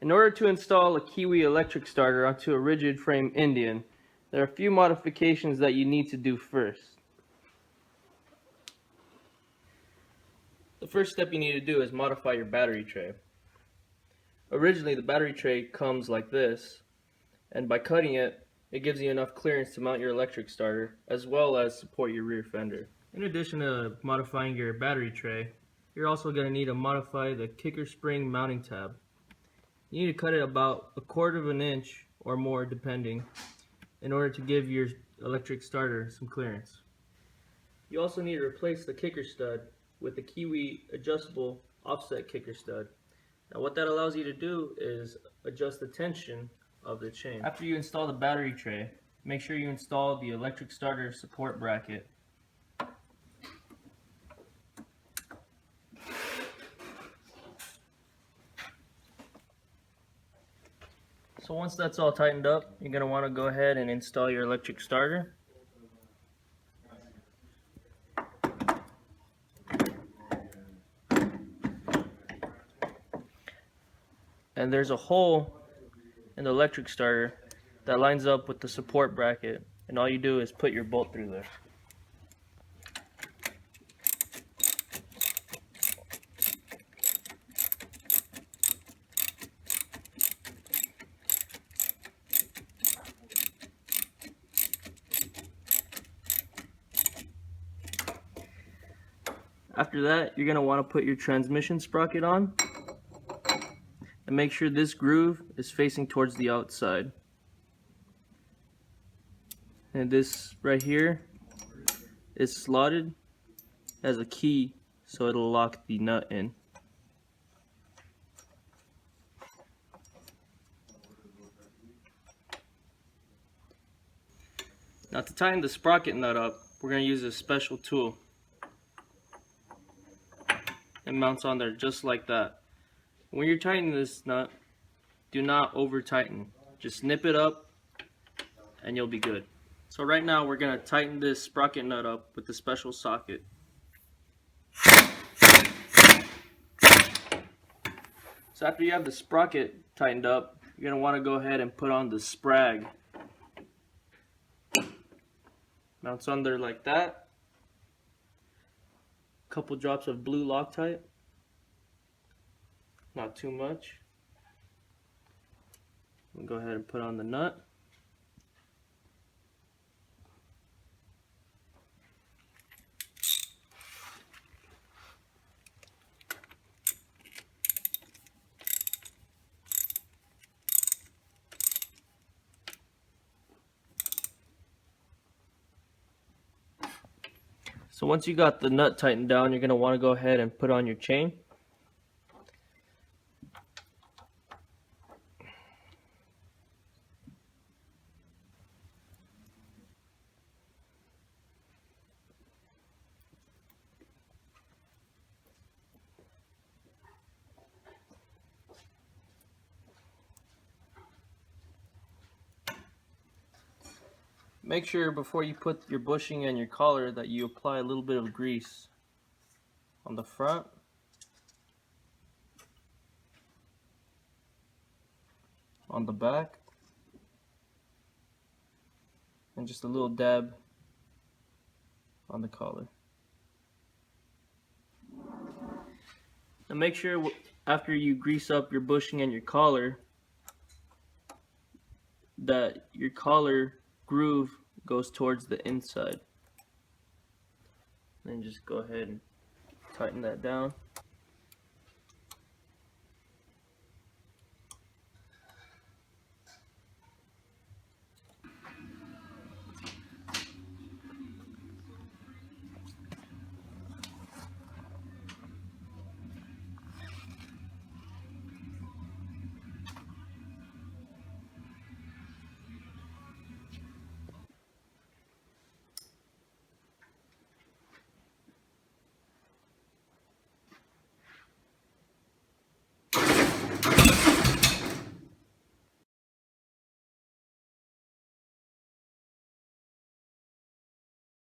In order to install a Kiwi electric starter onto a rigid frame Indian, there are a few modifications that you need to do first. The first step you need to do is modify your battery tray. Originally, the battery tray comes like this, and by cutting it, it gives you enough clearance to mount your electric starter, as well as support your rear fender. In addition to modifying your battery tray, you're also going to need to modify the kicker spring mounting tab. You need to cut it about 1/4 of an inch or more depending in order to give your electric starter some clearance. You also need to replace the kicker stud with the Kiwi adjustable offset kicker stud. Now what that allows you to do is adjust the tension of the chain. After you install the battery tray, make sure you install the electric starter support bracket. So once that's all tightened up, you're going to want to go ahead and install your electric starter. And there's a hole in the electric starter that lines up with the support bracket, and all you do is put your bolt through there. After that, you're going to want to put your transmission sprocket on and make sure this groove is facing towards the outside. And this right here is slotted as a key, so it'll lock the nut in. Now to tighten the sprocket nut up, we're going to use a special tool. It mounts on there just like that. When you're tightening this nut, do not over tighten. Just nip it up and you'll be good. So right now we're going to tighten this sprocket nut up with the special socket. So after you have the sprocket tightened up, you're going to want to go ahead and put on the sprag. Mounts on there like that. Couple drops of blue Loctite, not too much. We'll go ahead and put on the nut. So once you got the nut tightened down, you're going to want to go ahead and put on your chain. Make sure before you put your bushing and your collar that you apply a little bit of grease on the front, on the back, and just a little dab on the collar. And make sure after you grease up your bushing and your collar that your collar groove goes towards the inside. Then just go ahead and tighten that down.